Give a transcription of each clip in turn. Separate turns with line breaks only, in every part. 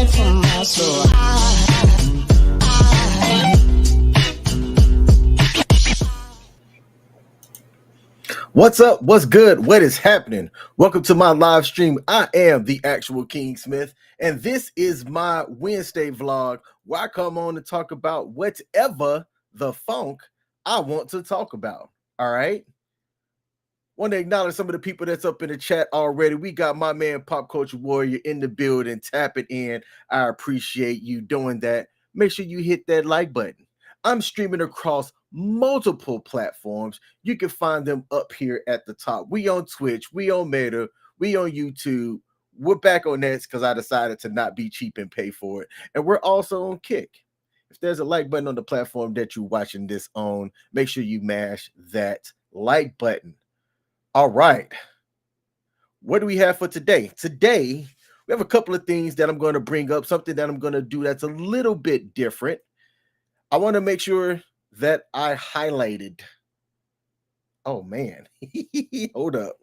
light from my soul.
What's up? What's good? What is happening? Welcome to my live stream. I am the actual King Smith, and this is my Wednesday vlog where I come on to talk about whatever the funk I want to talk about. All right. Want to acknowledge some of the people that's up in the chat already. We got my man Pop Culture Warrior in the building. Tap it in. I appreciate you doing that. Make sure you hit that like button. I'm streaming across multiple platforms. You can find them up here at the top. We on Twitch, we on Meta, we on YouTube. We're back on Nets because I decided to not be cheap and pay for it. And we're also on Kick. If there's a like button on the platform that you're watching this on, make sure you mash that like button. All right. What do we have for today? Today, we have a couple of things that I'm going to bring up, something that I'm going to do that's a little bit different. I want to make sure that I highlighted. Oh, man. Hold up.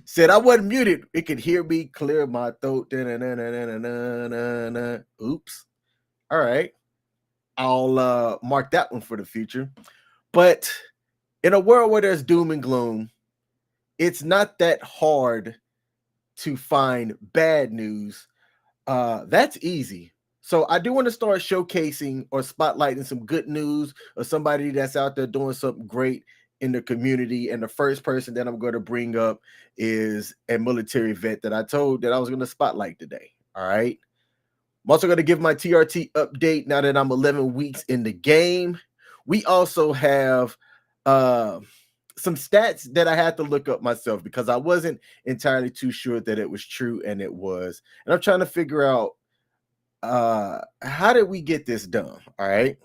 Said I wasn't muted. It could hear me clear my throat. Oops. All right. I'll mark that one for the future. But in a world where there's doom and gloom, it's not that hard to find bad news. That's easy. So I do want to start showcasing or spotlighting some good news or somebody that's out there doing something great in the community. And the first person that I'm going to bring up is a military vet that I told that I was going to spotlight today. All right. I'm also going to give my TRT update now that I'm 11 weeks in the game. We also have some stats that I had to look up myself because I wasn't entirely too sure that it was true, and it was. And I'm trying to figure out how did we get this done? All right.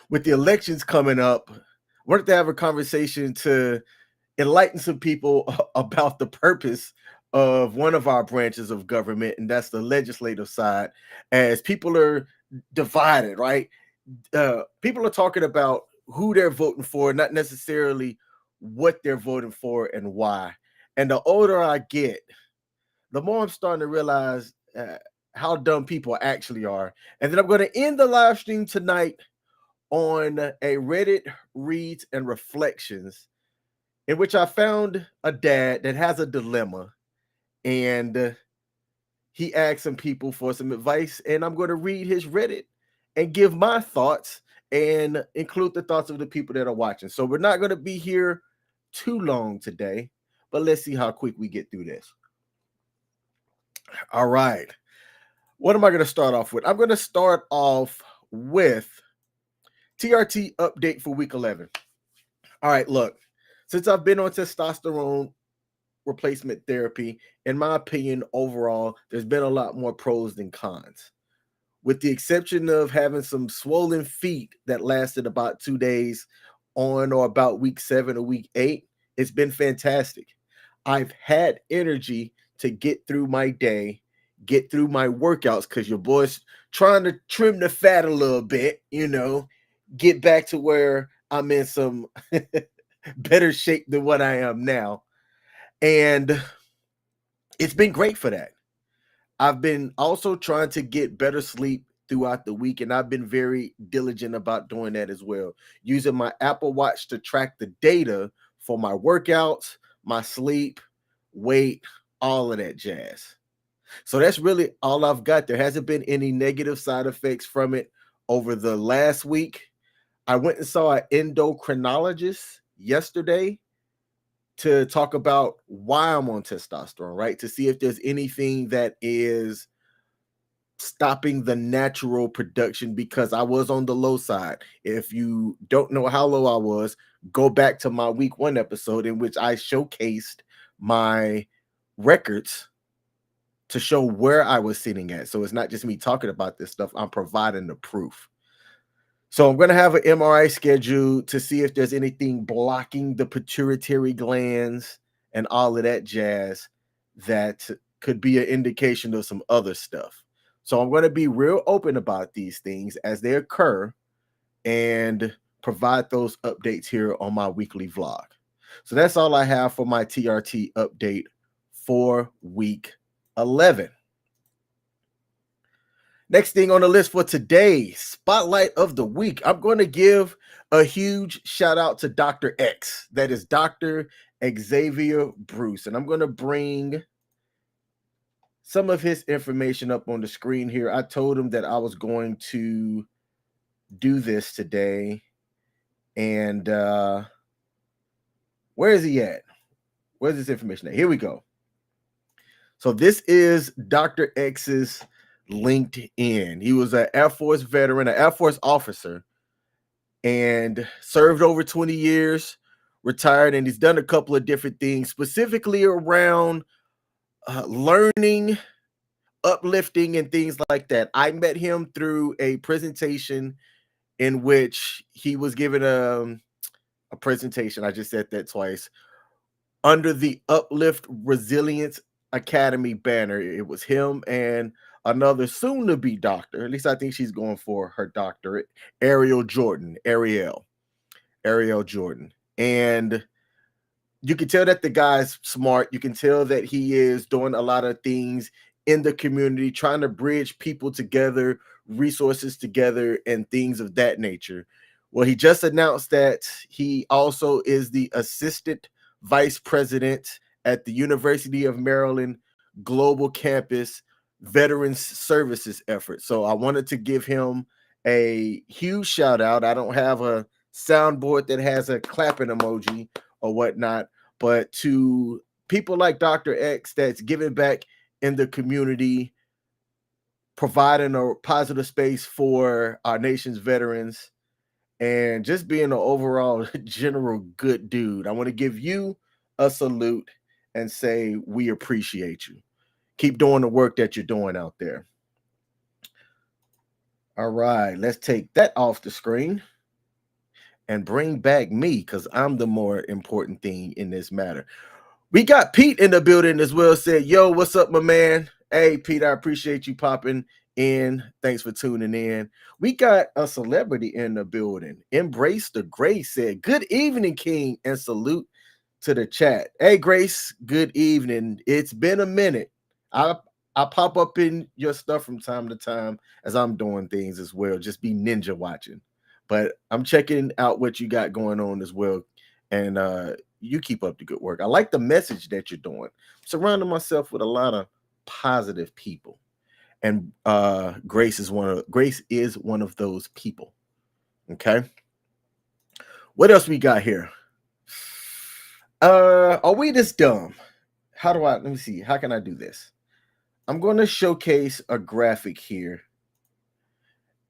With the elections coming up, I wanted to have a conversation to enlighten some people about the purpose of one of our branches of government, and that's the legislative side, as people are divided, right? People are talking about who they're voting for, not necessarily what they're voting for and why. And the older I get, the more I'm starting to realize how dumb people actually are. And then I'm going to end the live stream tonight on a Reddit reads and reflections in which I found a dad that has a dilemma, and he asked some people for some advice, and I'm going to read his Reddit and give my thoughts and include the thoughts of the people that are watching. So we're not going to be here too long today, but let's see how quick we get through this. All right. What am I going to start off with? I'm going to start off with TRT update for week 11. All right, look, since I've been on testosterone replacement therapy, in my opinion, overall, there's been a lot more pros than cons. With the exception of having some swollen feet that lasted about 2 days on or about week 7 or week 8, it's been fantastic. I've had energy to get through my day, get through my workouts, because your boy's trying to trim the fat a little bit, get back to where I'm in some better shape than what I am now. And it's been great for that. I've been also trying to get better sleep throughout the week, and I've been very diligent about doing that as well, using my Apple Watch to track the data for my workouts, my sleep, weight, all of that jazz. So that's really all I've got. There hasn't been any negative side effects from it over the last week. I went and saw an endocrinologist yesterday to talk about why I'm on testosterone, right? To see if there's anything that is stopping the natural production, because I was on the low side. If you don't know how low I was, go back to my week 1 episode in which I showcased my records to show where I was sitting at. So it's not just me talking about this stuff, I'm providing the proof. So I'm going to have an MRI scheduled to see if there's anything blocking the pituitary glands and all of that jazz that could be an indication of some other stuff. So I'm going to be real open about these things as they occur and provide those updates here on my weekly vlog. So that's all I have for my TRT update for week 11. Next thing on the list for today, spotlight of the week. I'm going to give a huge shout out to Dr. X. That is Dr. Xavier Bruce. And I'm going to bring some of his information up on the screen here. I told him that I was going to do this today. And where is he at? Where's this information at? Here we go. So this is Dr. X's LinkedIn. He was an Air Force veteran, an Air Force officer, and served over 20 years, retired, and he's done a couple of different things, specifically around learning, uplifting, and things like that. I met him through a presentation in which he was given a presentation. I just said that twice. Under the Uplift Resilience Academy banner. It was him and another soon-to-be doctor. At least I think she's going for her doctorate, Ariel Jordan. And you can tell that the guy's smart. You can tell that he is doing a lot of things in the community, trying to bridge people together, resources together, and things of that nature. Well, he just announced that he also is the assistant vice president at the University of Maryland Global Campus Veterans Services effort. So I wanted to give him a huge shout out. I don't have a soundboard that has a clapping emoji or whatnot, but to people like Dr. X that's giving back in the community, providing a positive space for our nation's veterans, and just being an overall general good dude. I want to give you a salute and say we appreciate you. Keep doing the work that you're doing out there. All right, let's take that off the screen and bring back me, because I'm the more important thing in this matter. We got Pete in the building as well. Said, yo, what's up, my man? Hey, Pete, I appreciate you popping in. Thanks for tuning in. We got a celebrity in the building. Embrace the Grace said, good evening, King, and salute to the chat. Hey, Grace, good evening. It's been a minute. I pop up in your stuff from time to time as I'm doing things as well. Just be ninja watching. But I'm checking out what you got going on as well. And you keep up the good work. I like the message that you're doing. I'm surrounding myself with a lot of positive people. And Grace is one of those people. Okay. What else we got here? Are we this dumb? Let me see. How can I do this? I'm going to showcase a graphic here,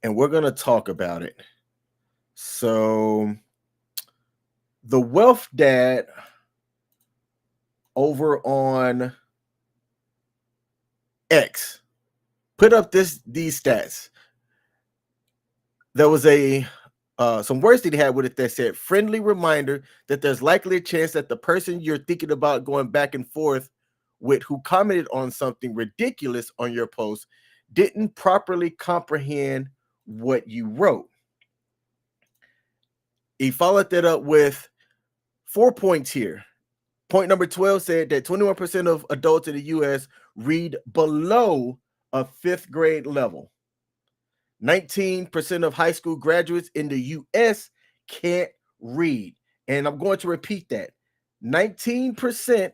and we're going to talk about it. So the Wealth Dad over on X put up these stats. There was some words that he had with it that said, friendly reminder that there's likely a chance that the person you're thinking about going back and forth with, who commented on something ridiculous on your post, didn't properly comprehend what you wrote. He followed that up with 4 points here. Point number 12 said that 21% of adults in the U.S. read below a 5th grade level. 19% of high school graduates in the U.S. can't read. And I'm going to repeat that. 19%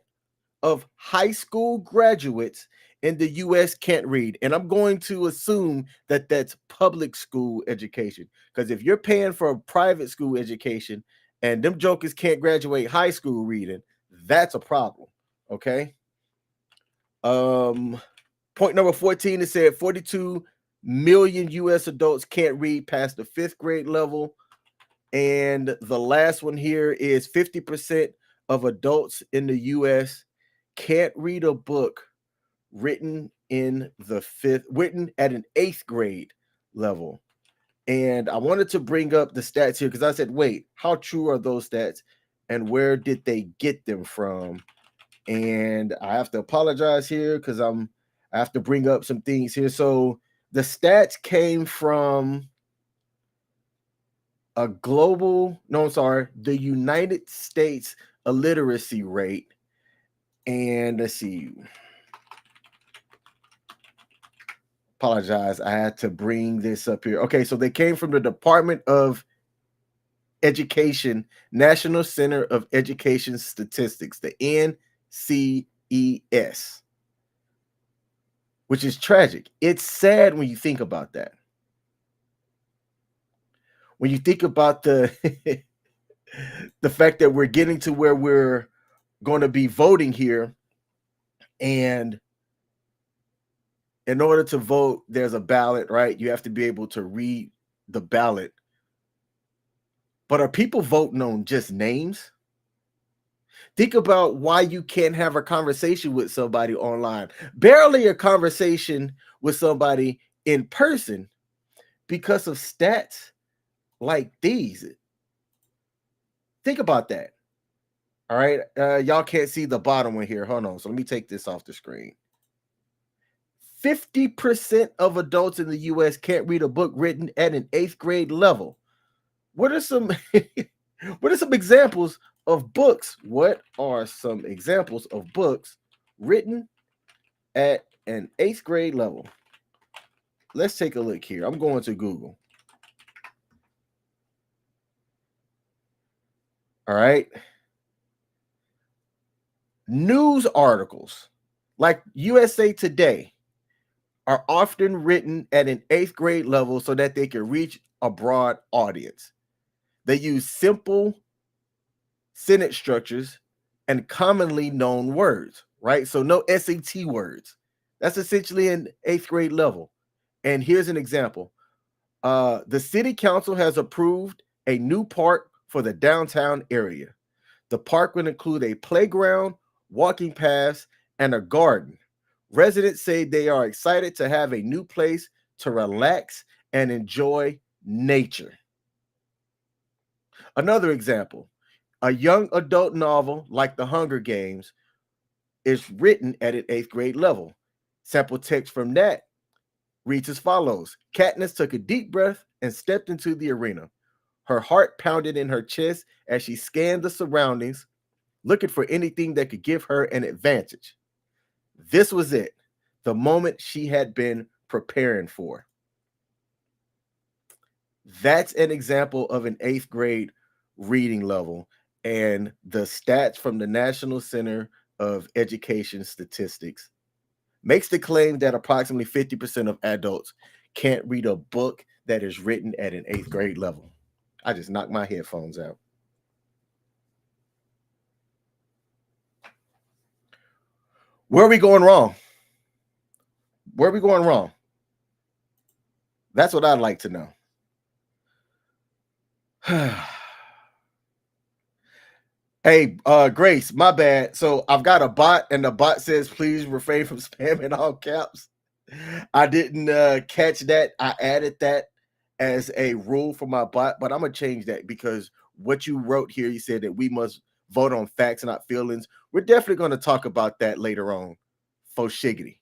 of high school graduates in the U.S. can't read. And I'm going to assume that that's public school education. Because if you're paying for a private school education and them jokers can't graduate high school reading, that's a problem. Okay. Point number 14, it said 42 million U.S. adults can't read past the 5th grade level. And the last one here is 50% of adults in the U.S. can't read a book written at an 8th grade level. And I wanted to bring up the stats here because I said, wait, how true are those stats and where did they get them from? And I have to apologize here because I have to bring up some things here. So the stats came from the United States illiteracy rate. And let's see. Apologize. I had to bring this up here. Okay, so they came from the Department of Education, National Center of Education Statistics, the NCES, which is tragic. It's sad when you think about that. When you think about the the fact that we're getting to where we're going to be voting here, and in order to vote, there's a ballot, right? You have to be able to read the ballot. But are people voting on just names? Think about why you can't have a conversation with somebody online, barely a conversation with somebody in person because of stats like these. Think about that. All right. Y'all can't see the bottom one here. Hold on. So let me take this off the screen. 50% of adults in the US can't read a book written at an 8th grade level. What are some what are some examples of books? What are some examples of books written at an 8th grade level? Let's take a look here. I'm going to Google. All right. News articles like USA Today are often written at an 8th grade level so that they can reach a broad audience. They use simple sentence structures and commonly known words, right? So no SAT words. That's essentially an 8th grade level. And here's an example. The city council has approved a new park for the downtown area. The park will include a playground, walking paths, and a garden. Residents say they are excited to have a new place to relax and enjoy nature. Another example, a young adult novel like The Hunger Games is written at an 8th grade level. Sample text from that reads as follows. Katniss took a deep breath and stepped into the arena. Her heart pounded in her chest as she scanned the surroundings, looking for anything that could give her an advantage. This was it, the moment she had been preparing for. That's an example of an 8th grade reading level, and the stats from the National Center of Education Statistics makes the claim that approximately 50% of adults can't read a book that is written at an 8th grade level. I just knocked my headphones out. Where are we going wrong? Where are we going wrong? That's what I'd like to know. Hey, Grace, my bad. So I've got a bot, and the bot says, please refrain from spam in all caps. I didn't catch that. I added that as a rule for my bot, but I'm going to change that because what you wrote here, you said that we must vote on facts, not feelings. We're definitely going to talk about that later on. Faux shiggity.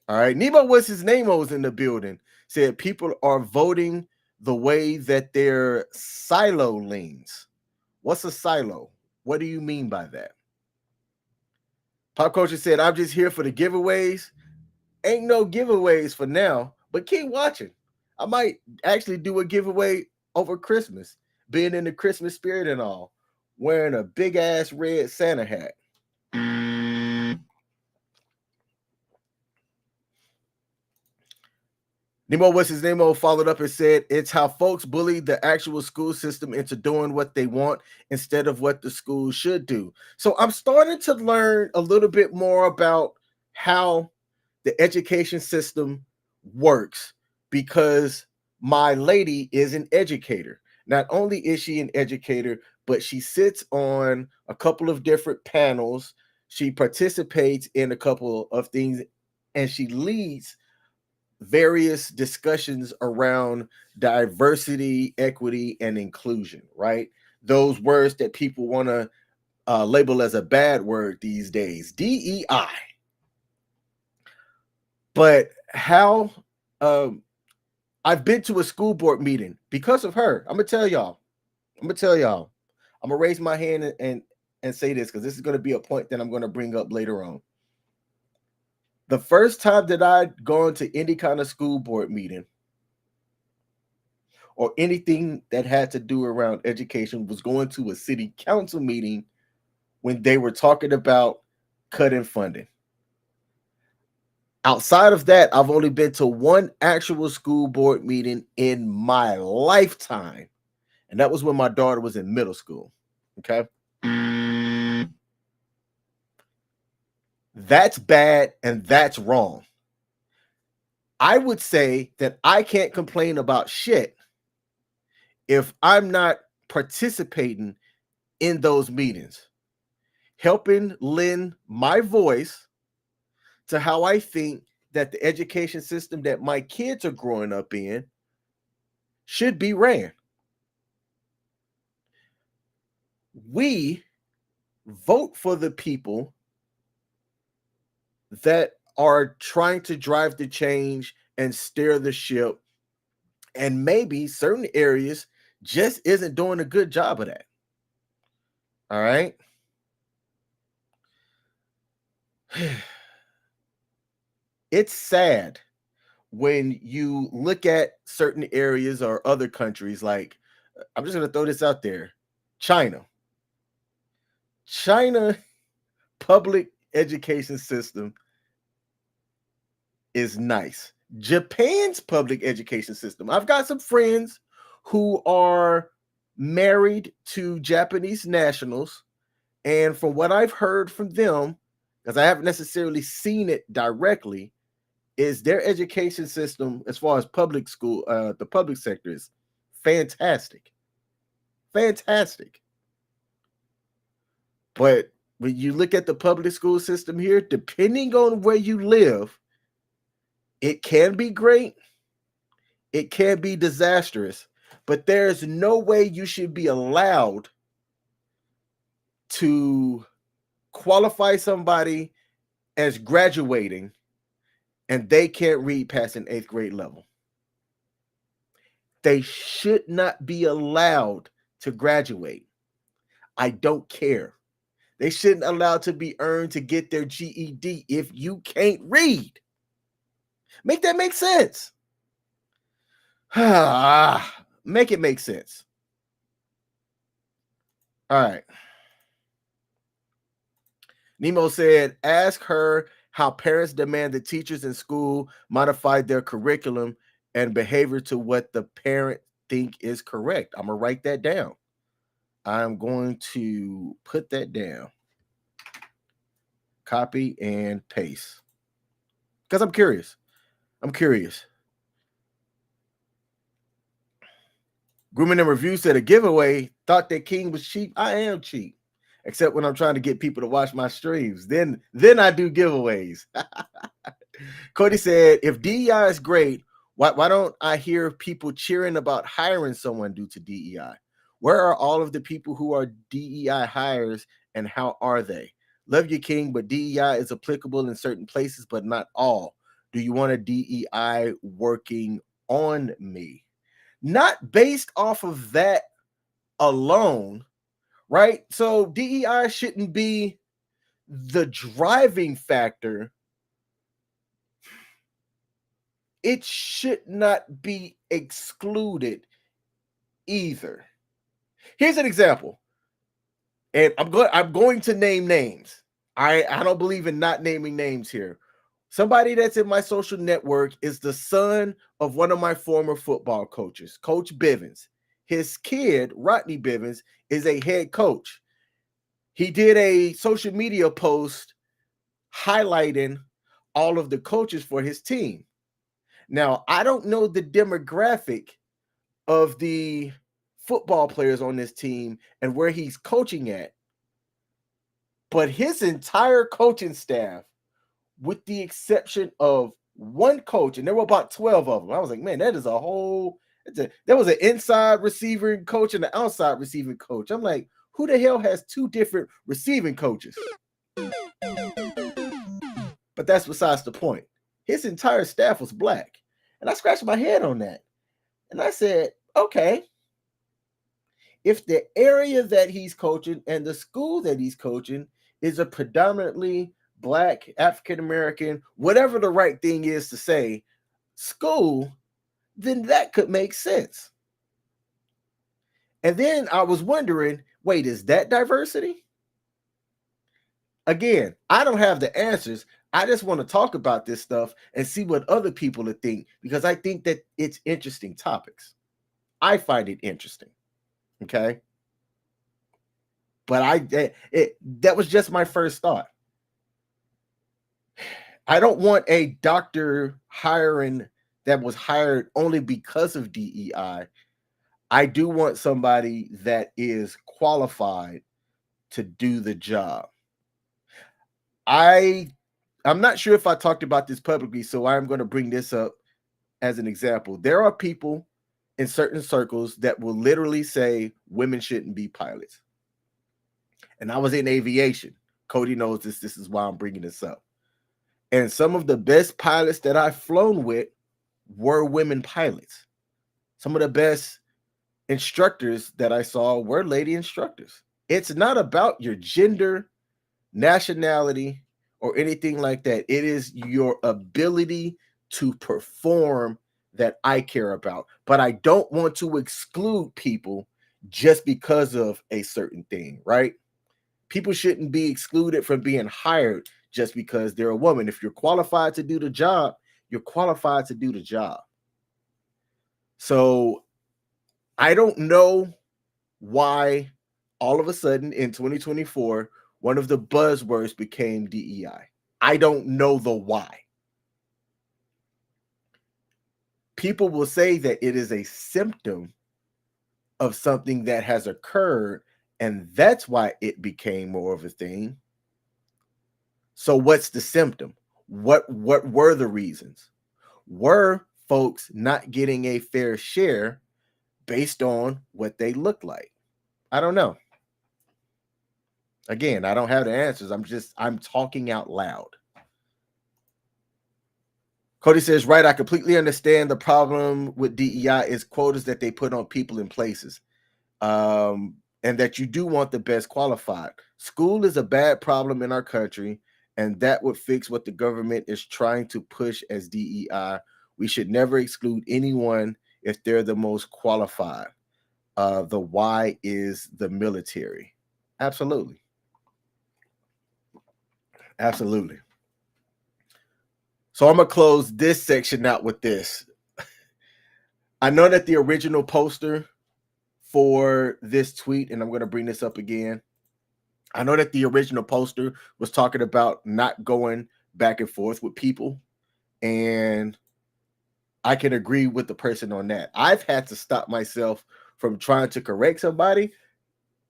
All right. Nemo, what's his name, was in the building, said people are voting the way that their silo leans. What's a silo? What do you mean by that? Pop Culture said, I'm just here for the giveaways. Ain't no giveaways for now, but keep watching. I might actually do a giveaway over Christmas, being in the Christmas spirit and all, wearing a big ass red Santa hat. Nemo, what's his name? Followed up and said, it's how folks bully the actual school system into doing what they want instead of what the school should do. So I'm starting to learn a little bit more about how the education system works because my lady is an educator. Not only is she an educator, but she sits on a couple of different panels. She participates in a couple of things, and she leads various discussions around diversity, equity, and inclusion, right? Those words that people want to label as a bad word these days, DEI. But how I've been to a school board meeting because of her. I'm gonna tell y'all. I'm gonna raise my hand and say this because this is going to be a point that I'm going to bring up later on. The first time that I'd gone to any kind of school board meeting or anything that had to do around education was going to a city council meeting when they were talking about cutting funding. Outside of that, I've only been to one actual school board meeting in my lifetime, and that was when my daughter was in middle school. Okay. That's bad and that's wrong. I would say that I can't complain about shit if I'm not participating in those meetings, helping lend my voice to how I think that the education system that my kids are growing up in should be ran. We vote for the people that are trying to drive the change and steer the ship, and maybe certain areas just isn't doing a good job of that. All right. It's sad when you look at certain areas or other countries, like, I'm just going to throw this out there. China public education system is nice. Japan's public education system. I've got some friends who are married to Japanese nationals, and from what I've heard from them, because I haven't necessarily seen it directly, is their education system as far as public school, the public sector is fantastic. Fantastic. But when you look at the public school system here, depending on where you live, it can be great, it can be disastrous, but there's no way you should be allowed to qualify somebody as graduating and they can't read past an 8th grade level. They should not be allowed to graduate. I don't care. They shouldn't allow to be earned to get their GED if you can't read. Make that make sense. Make it make sense. All right. Nemo said, ask her how parents demand that teachers in school modify their curriculum and behavior to what the parent think is correct. I'm going to write that down. I'm going to put that down. Copy and paste. Because I'm curious. Grooming and Review said a giveaway. Thought that King was cheap. I am cheap. Except when I'm trying to get people to watch my streams. Then I do giveaways. Cody said, if DEI is great, why don't I hear people cheering about hiring someone due to DEI? Where are all of the people who are DEI hires and how are they? Love you, King, but DEI is applicable in certain places, but not all. Do you want a DEI working on me? Not based off of that alone, right? So DEI shouldn't be the driving factor. It should not be excluded either. Here's an example. And I'm going to name names. I don't believe in not naming names here. Somebody that's in my social network is the son of one of my former football coaches, Coach Bivens. His kid, Rodney Bivens, is a head coach. He did a social media post highlighting all of the coaches for his team. Now, I don't know the demographic of the football players on this team and where he's coaching at, but his entire coaching staff, with the exception of one coach, and there were about 12 of them. I was like, man, that is a whole, there was an inside receiving coach and an outside receiving coach. I'm like, who the hell has two different receiving coaches? But that's besides the point. His entire staff was black. And I scratched my head on that. And I said, okay, if the area that he's coaching and the school that he's coaching is a predominantly Black, African American, whatever the right thing is to say, school, then that could make sense. And then I was wondering, wait, is that diversity? Again, I don't have the answers. I just want to talk about this stuff and see what other people think, because I think that it's interesting topics. I find it interesting. Okay. But that was just my first thought. I don't want a doctor hiring that was hired only because of DEI. I do want somebody that is qualified to do the job. I'm not sure if I talked about this publicly, so I'm going to bring this up as an example. There are people in certain circles that will literally say women shouldn't be pilots. And I was in aviation. Cody knows this. This is why I'm bringing this up. And some of the best pilots that I've flown with were women pilots. Some of the best instructors that I saw were lady instructors. It's not about your gender, nationality, or anything like that. It is your ability to perform that I care about. But I don't want to exclude people just because of a certain thing, right? People shouldn't be excluded from being hired just because they're a woman. If you're qualified to do the job, you're qualified to do the job. So I don't know why all of a sudden in 2024, one of the buzzwords became DEI. I don't know the why. People will say that it is a symptom of something that has occurred, and that's why it became more of a thing. So what's the symptom? What were the reasons? Were folks not getting a fair share based on what they look like? I don't know. Again, I don't have the answers. I'm talking out loud. Cody says, right, I completely understand the problem with DEI is quotas that they put on people in places. And that you do want the best qualified. School is a bad problem in our country, and that would fix what the government is trying to push as DEI. We should never exclude anyone if they're the most qualified. The why is the military. Absolutely. Absolutely. So I'm going to close this section out with this. I know that the original poster for this tweet, and I'm going to bring this up again. I know that the original poster was talking about not going back and forth with people, and I can agree with the person on that. I've had to stop myself from trying to correct somebody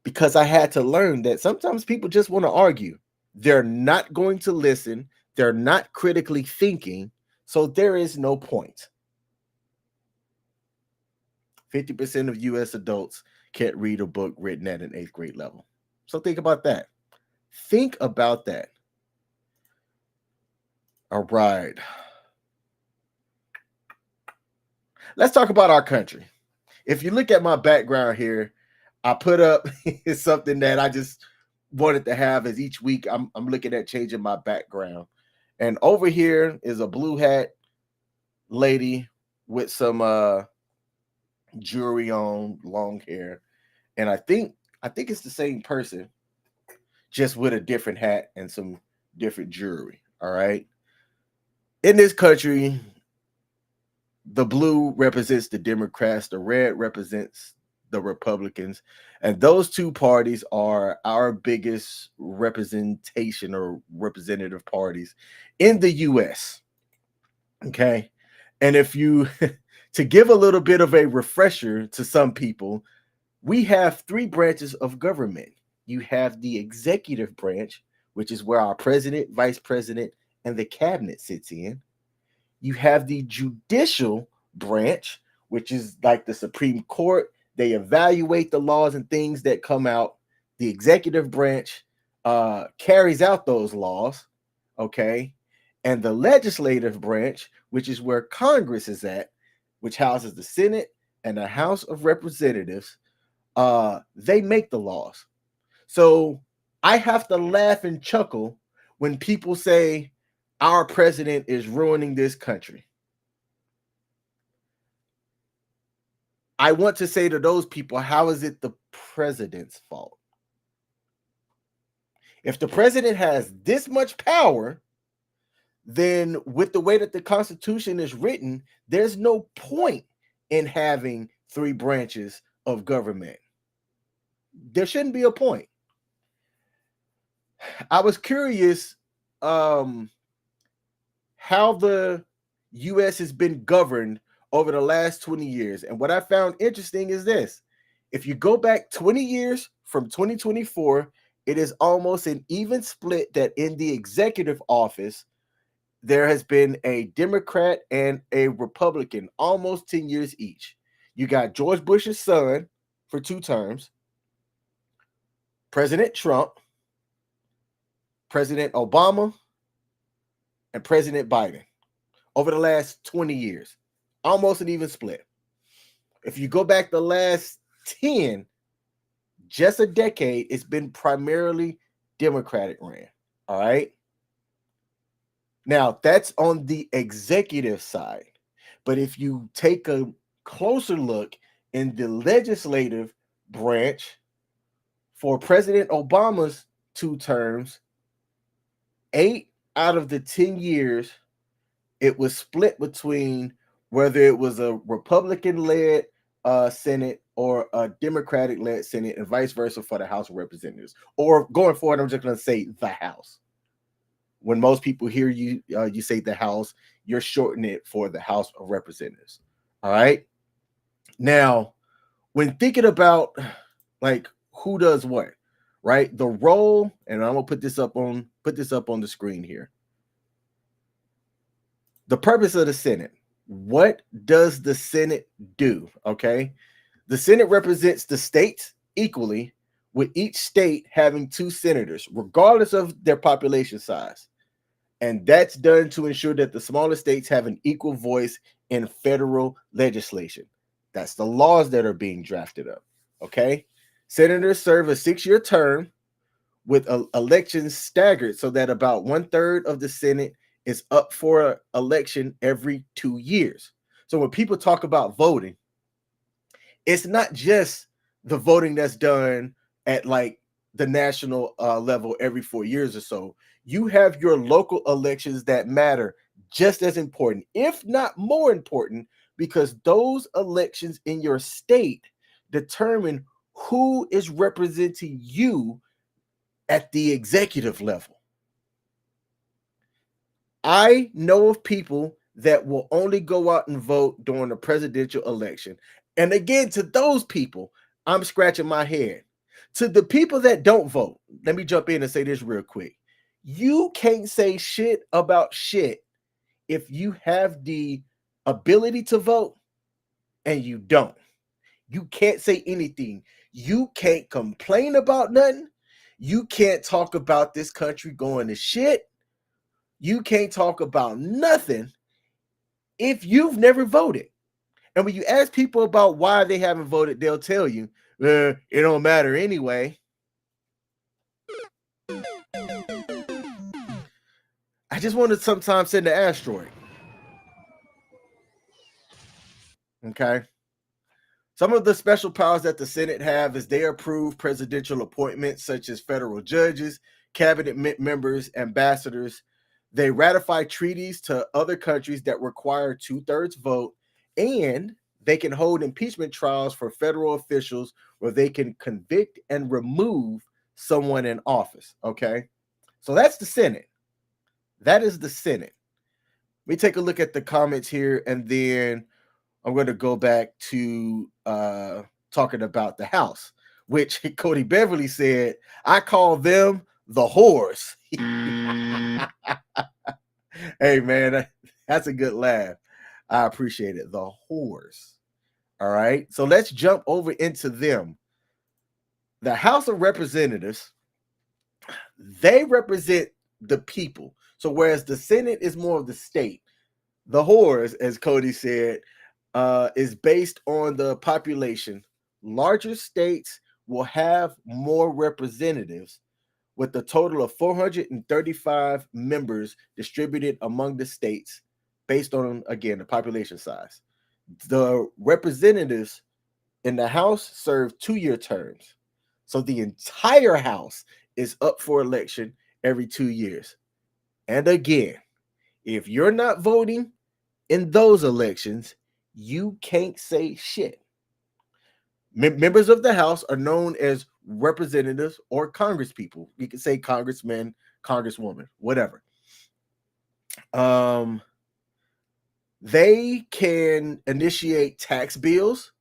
because I had to learn that sometimes people just want to argue. They're not going to listen. They're not critically thinking, so there is no point. 50% of U.S. adults can't read a book written at an 8th grade level. So think about that. Think about that. All right. Let's talk about our country. If you look at my background here, I put up something that I just wanted to have as each week I'm looking at changing my background. And over here is a blue hat lady with some jewelry on, long hair. And I think it's the same person, just with a different hat and some different jewelry. All right. In this country, the blue represents the Democrats, the red represents the Republicans, and those two parties are our biggest representation or representative parties in the US. Okay. And if you, to give a little bit of a refresher to some people, we have 3 branches of government. You have the executive branch, which is where our president, vice president, and the cabinet sits in. You have the judicial branch, which is like the Supreme Court. They evaluate the laws and things that come out. The executive branch carries out those laws, okay? And the legislative branch, which is where Congress is at, which houses the Senate and the House of Representatives, They make the laws. So I have to laugh and chuckle when people say our president is ruining this country. I want to say to those people, how is it the president's fault? If the president has this much power, then with the way that the Constitution is written, there's no point in having three branches of government. There shouldn't be a point. I was curious how the U.S. has been governed over the last 20 years. And what I found interesting is this. If you go back 20 years from 2024, it is almost an even split that in the executive office, there has been a Democrat and a Republican almost 10 years each. You got George Bush's son for 2 terms, President Trump, President Obama, and President Biden over the last 20 years. Almost an even split. If you go back the last 10, just a decade, it's been primarily Democratic ran. All right. Now, that's on the executive side. But if you take a closer look in the legislative branch for President Obama's 2 terms, 8 out of the 10 years, it was split between whether it was a Republican-led Senate or a Democratic-led Senate and vice versa for the House of Representatives. Or going forward, I'm just going to say the House. When most people hear you say the House, you're shortening it for the House of Representatives. All right. Now, when thinking about like who does what, right? The role, and I'm gonna put this up on the screen here. The purpose of the Senate. What does the Senate do? Okay. The Senate represents the states equally, with each state having 2 senators, regardless of their population size. And that's done to ensure that the smaller states have an equal voice in federal legislation. That's the laws that are being drafted up. Okay. Senators serve a 6-year term with elections staggered so that about 1/3 of the Senate is up for election every 2 years. So when people talk about voting, it's not just the voting that's done at like the national level every 4 years or so. You have your local elections that matter just as important, if not more important, because those elections in your state determine who is representing you at the executive level. I know of people that will only go out and vote during a presidential election. And again, to those people, I'm scratching my head. To the people that don't vote, let me jump in and say this real quick. You can't say shit about shit if you have the ability to vote and you don't. You can't say anything. You can't complain about nothing. You can't talk about this country going to shit. You can't talk about nothing if you've never voted. And when you ask people about why they haven't voted, they'll tell you, it don't matter anyway. I just want to sometimes send an asteroid. Okay. Some of the special powers that the Senate have is they approve presidential appointments such as federal judges, cabinet members, ambassadors. They ratify treaties to other countries that require 2/3 vote, and they can hold impeachment trials for federal officials where they can convict and remove someone in office. Okay. So that's the Senate. That is the Senate. Let me take a look at the comments here, and then I'm going to go back to talking about the House, which Cody Beverly said, I call them the whores. Hey, man, that's a good laugh. I appreciate it. The whores. All right. So let's jump over into them. The House of Representatives, they represent the people. So whereas the Senate is more of the state, the whores, as Cody said, is based on the population, larger states will have more representatives, with a total of 435 members distributed among the states based on, again, the population size. The representatives in the House serve 2-year terms. So the entire House is up for election every 2 years. And again, if you're not voting in those elections, you can't say shit. Members of the House are known as representatives or congresspeople. You can say congressman, congresswoman, whatever. They can initiate tax bills,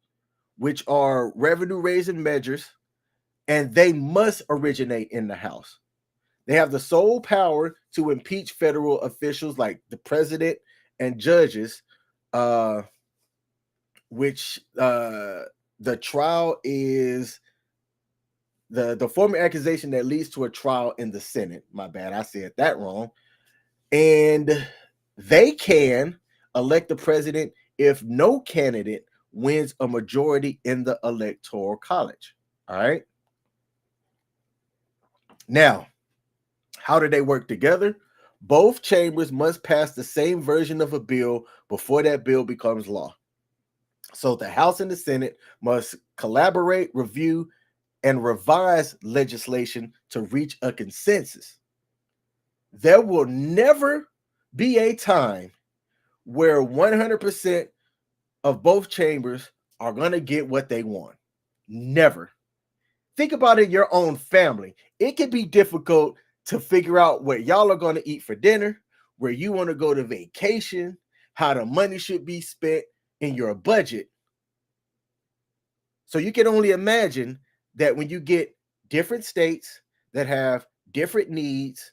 which are revenue-raising measures, and they must originate in the House. They have the sole power to impeach federal officials like the president and judges, which the trial is the formal accusation that leads to a trial in the Senate. My bad, I said that wrong. And they can elect the president if no candidate wins a majority in the electoral college. All right. Now, how do they work together? Both chambers must pass the same version of a bill before that bill becomes law. So the House and the Senate must collaborate, review, and revise legislation to reach a consensus. There will never be a time where 100% of both chambers are going to get what they want. Never. Think about it in your own family. It can be difficult to figure out what y'all are going to eat for dinner, where you want to go to vacation, how the money should be spent in your budget. So you can only imagine that when you get different states that have different needs,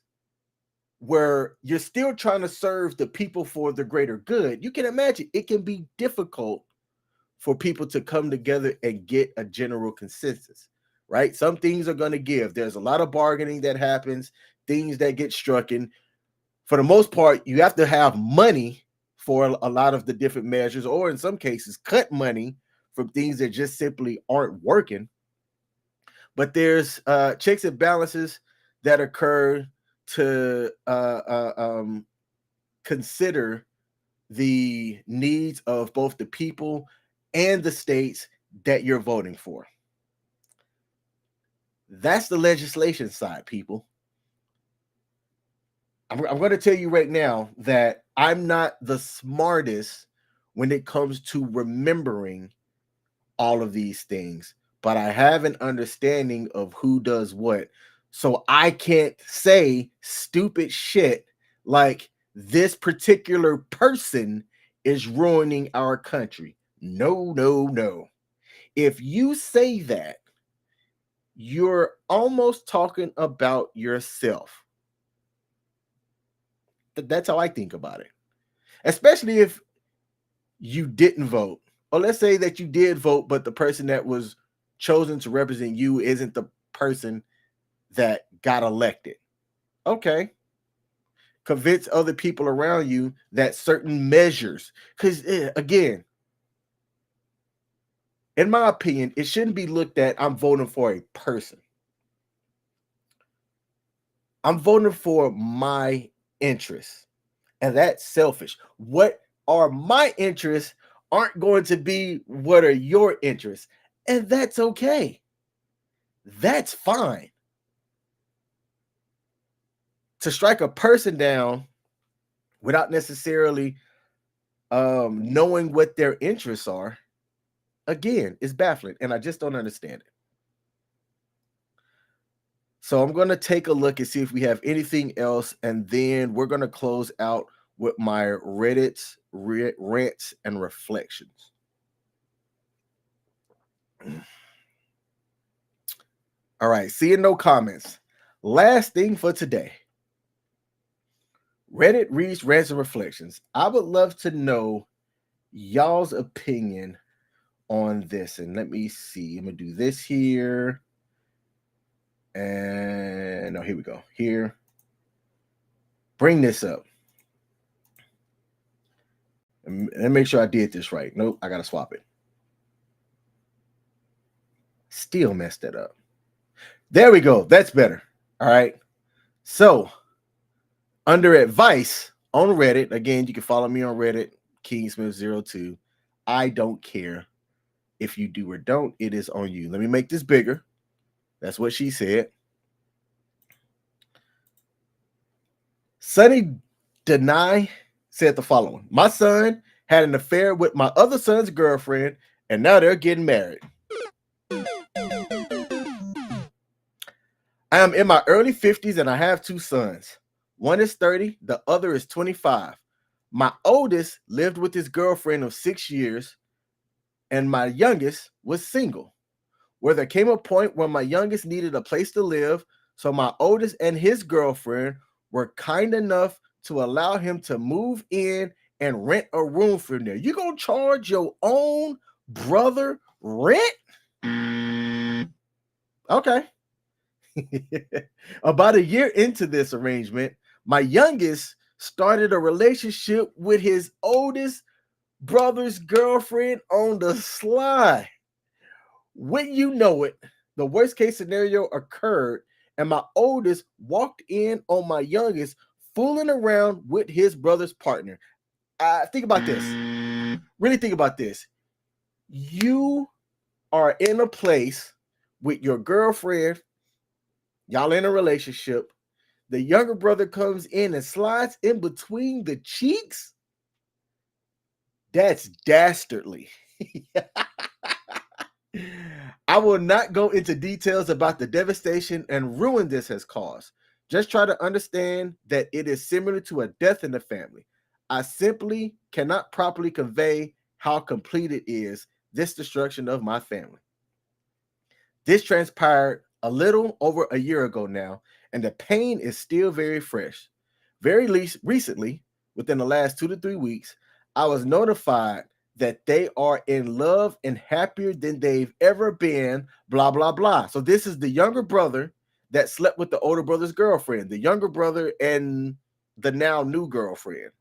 where you're still trying to serve the people for the greater good, you can imagine it can be difficult for people to come together and get a general consensus, right? Some things are going to give. There's a lot of bargaining that happens, things that get strucken. For the most part, you have to have money for a lot of the different measures, or in some cases, cut money from things that just simply aren't working. But there's checks and balances that occur to consider the needs of both the people and the states that you're voting for. That's the legislation side, people. I'm going to tell you right now that I'm not the smartest when it comes to remembering all of these things, but I have an understanding of who does what. So I can't say stupid shit like this particular person is ruining our country. No, no, no. If you say that, you're almost talking about yourself. That's how I think about it. Especially if you didn't vote. Or let's say that you did vote, but the person that was chosen to represent you isn't the person that got elected. Okay. Convince other people around you that certain measures, because again, in my opinion, it shouldn't be looked at, I'm voting for a person. I'm voting for my interests. And that's selfish. What are my interests aren't going to be what are your interests. And that's okay. That's fine. To strike a person down without necessarily knowing what their interests are, again, is baffling. And I just don't understand it. So I'm going to take a look and see if we have anything else. And then we're going to close out with my Reddit's rants and reflections. All right, seeing no comments. Last thing for today. Reddit reads rants and reflections. I would love to know y'all's opinion on this. And let me see. I'm going to do this here. And no, here we go. Here. Bring this up. And make sure I did this right. Nope, I got to swap it. Still messed it up. There we go. That's better. All right. So, under advice on Reddit, again, you can follow me on Reddit, Kingsmith02. I don't care if you do or don't. It is on you. Let me make this bigger. That's what she said. Sunny Denai said the following: my son had an affair with my other son's girlfriend, and now they're getting married. I am in my early 50s and I have two sons. One is 30, the other is 25. My oldest lived with his girlfriend of 6 years, and my youngest was single. Where there came a point where my youngest needed a place to live, so my oldest and his girlfriend were kind enough to allow him to move in and rent a room from there. You gonna charge your own brother rent? Okay. About a year into this arrangement, my youngest started a relationship with his oldest brother's girlfriend on the sly. When you know it, the worst case scenario occurred, and my oldest walked in on my youngest fooling around with his brother's partner. Think about this. Really think about this. You are in a place with your girlfriend, y'all in a relationship. The younger brother comes in and slides in between the cheeks. That's dastardly. I will not go into details about the devastation and ruin this has caused. Just try to understand that it is similar to a death in the family. I simply cannot properly convey how complete it is, this destruction of my family. This transpired a little over a year ago now, and the pain is still very fresh. Very recently, within the last 2 to 3 weeks, I was notified that they are in love and happier than they've ever been, blah, blah, blah. So this is the younger brother that slept with the older brother's girlfriend, the younger brother and the now new girlfriend.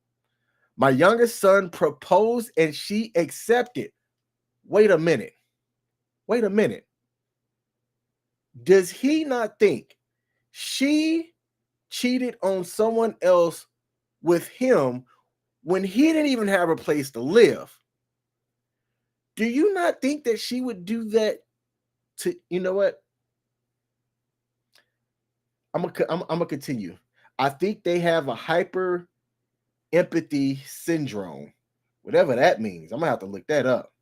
My youngest son proposed and she accepted. Wait a minute. Wait a minute. Does he not think she cheated on someone else with him when he didn't even have a place to live? Do you not think that she would do that to, you know what? I'm gonna continue. I think they have a hyper empathy syndrome, whatever that means. I'm gonna have to look that up.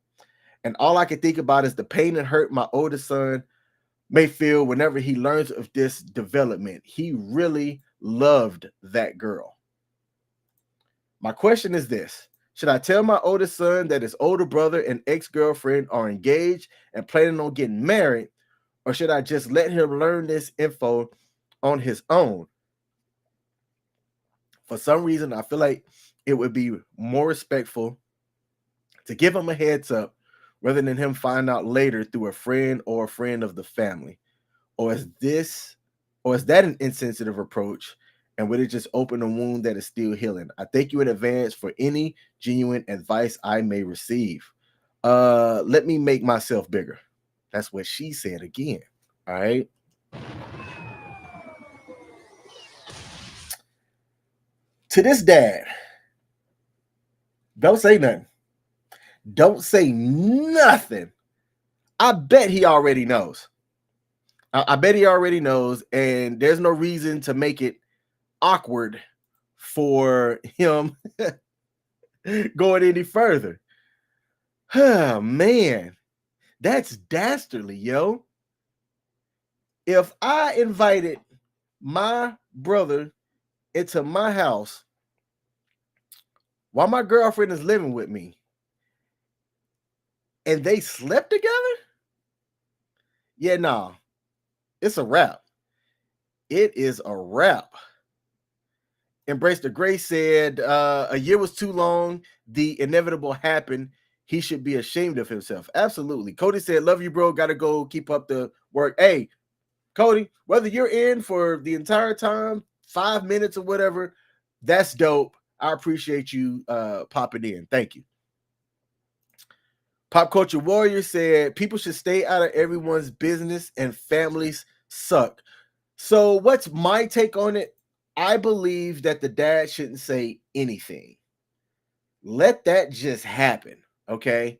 And all I can think about is the pain and hurt my oldest son may feel whenever he learns of this development. He really loved that girl. My question is this: should I tell my oldest son that his older brother and ex-girlfriend are engaged and planning on getting married, or should I just let him learn this info on his own? For some reason, I feel like it would be more respectful to give him a heads up rather than him find out later through a friend or a friend of the family. Or is that an insensitive approach? And would it just open a wound that is still healing? I thank you in advance for any genuine advice I may receive. Let me make myself bigger. That's what she said again. All right. To this dad, don't say nothing. Don't say nothing. I bet he already knows. I bet he already knows, and there's no reason to make it awkward for him going any further. Oh, man, that's dastardly, yo. If I invited my brother into my house while my girlfriend is living with me and they slept together, yeah, nah, it's a wrap. It is a wrap. Embrace the Grace said, a year was too long. The inevitable happened. He should be ashamed of himself. Absolutely. Cody said, love you, bro. Got to go keep up the work. Hey, Cody, whether you're in for the entire time, 5 minutes or whatever, that's dope. I appreciate you popping in. Thank you. Pop Culture Warrior said people should stay out of everyone's business and families suck. So what's my take on it? I believe that the dad shouldn't say anything. Let that just happen. Okay.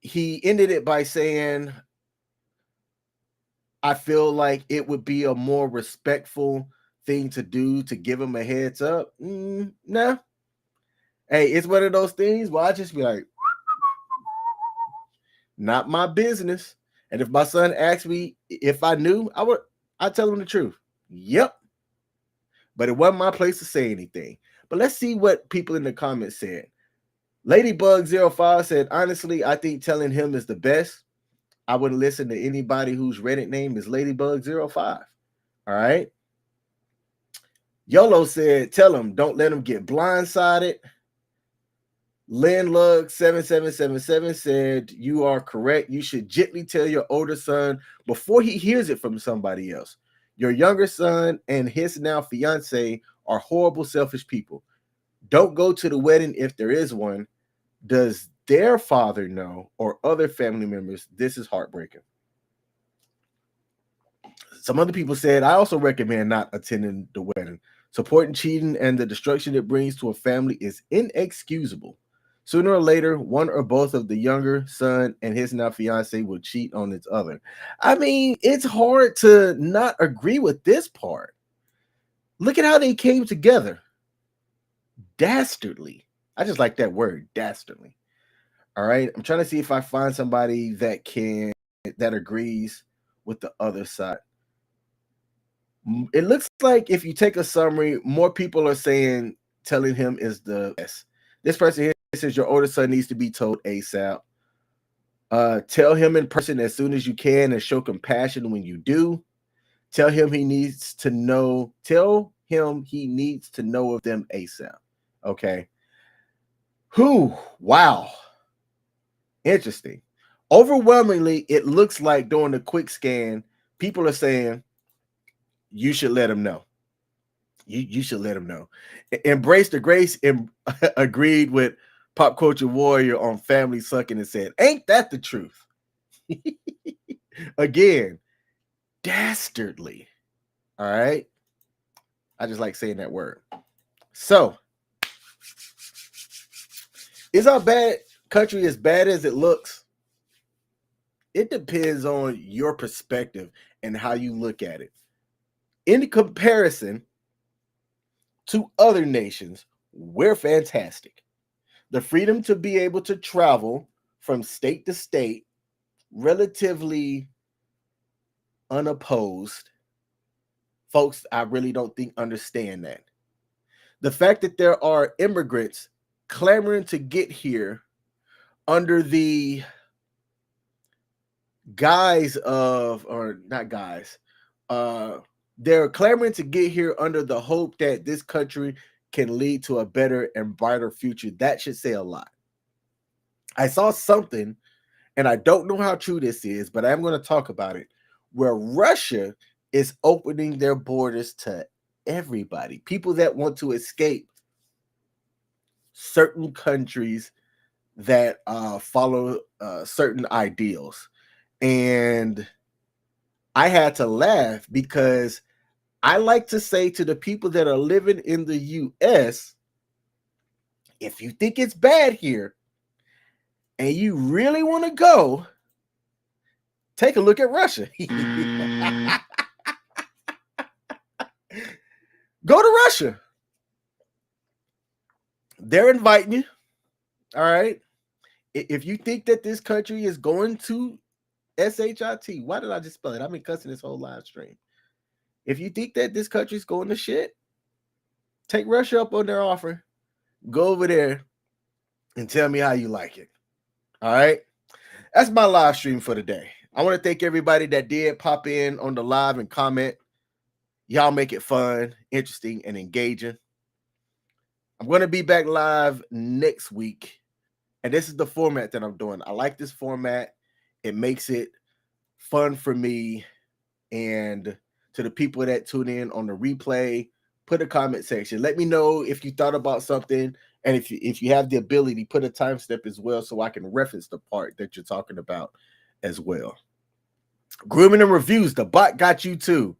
He ended it by saying, I feel like it would be a more respectful thing to do to give him a heads up. Nah. Hey, it's one of those things where I just be like, not my business. And if my son asked me if I knew, I'd tell him the truth. Yep. But it wasn't my place to say anything. But let's see what people in the comments said. Ladybug05 said, honestly, I think telling him is the best. I wouldn't listen to anybody whose Reddit name is Ladybug05. All right. YOLO said, tell him, don't let him get blindsided. Lynn Lug 7777 said, you are correct. You should gently tell your older son before he hears it from somebody else. Your younger son and his now fiance are horrible, selfish people. Don't go to the wedding if there is one. Does their father know or other family members? This is heartbreaking. Some other people said, I also recommend not attending the wedding. Supporting cheating and the destruction it brings to a family is inexcusable. Sooner or later, one or both of the younger son and his now fiance will cheat on its other. I mean, it's hard to not agree with this part. Look at how they came together. Dastardly. I just like that word, dastardly. All right. I'm trying to see if I find somebody that agrees with the other side. It looks like if you take a summary, more people are saying telling him is the best. This person here says your older son needs to be told ASAP. Tell him in person as soon as you can and show compassion when you do. Tell him he needs to know. Tell him he needs to know of them ASAP. Okay. Wow. Interesting. Overwhelmingly, it looks like during the quick scan, people are saying you should let him know. You should let him know. Embrace the Grace agreed with Pop Culture Warrior on Family Sucking and said, ain't that the truth? Again, dastardly. All right. I just like saying that word. So, is our bad country as bad as it looks? It depends on your perspective and how you look at it. In comparison to other nations, we're fantastic. The freedom to be able to travel from state to state relatively unopposed. Folks, I really don't think understand that. The fact that there are immigrants clamoring to get here under the guise of, or not guys, they're clamoring to get here under the hope that this country can lead to a better and brighter future. That should say a lot. I saw something, and I don't know how true this is, but I'm going to talk about it, where Russia is opening their borders to everybody, people that want to escape certain countries that follow certain ideals. And I had to laugh because I like to say to the people that are living in the US, if you think it's bad here and you really want to go, take a look at Russia. Go to Russia. They're inviting you. All right. If you think that this country is going to SHIT, why did I just spell it? I've been cussing this whole live stream. If you think that this country's going to shit, take Russia up on their offer. Go over there and tell me how you like it. All right. That's my live stream for today. I want to thank everybody that did pop in on the live and comment. Y'all make it fun, interesting, and engaging. I'm going to be back live next week. And this is the format that I'm doing. I like this format. It makes it fun for me. And to the people that tune in on the replay, put a comment section. Let me know if you thought about something, and if you have the ability, put a timestamp as well so I can reference the part that you're talking about as well. Grooming and reviews, the bot got you too.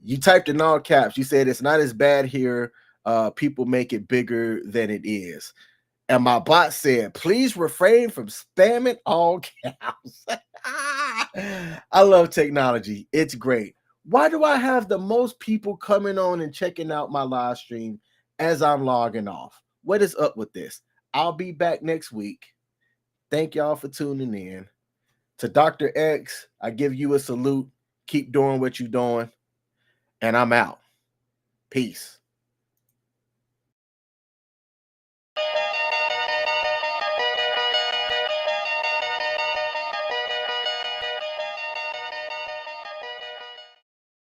You typed in all caps. You said it's not as bad here. People make it bigger than it is. And my bot said, please refrain from spamming all caps. I love technology. It's great. Why do I have the most people coming on and checking out my live stream as I'm logging off? What is up with this? I'll be back next week. Thank y'all for tuning in. To Dr. X, I give you a salute. Keep doing what you're doing. And I'm out. Peace.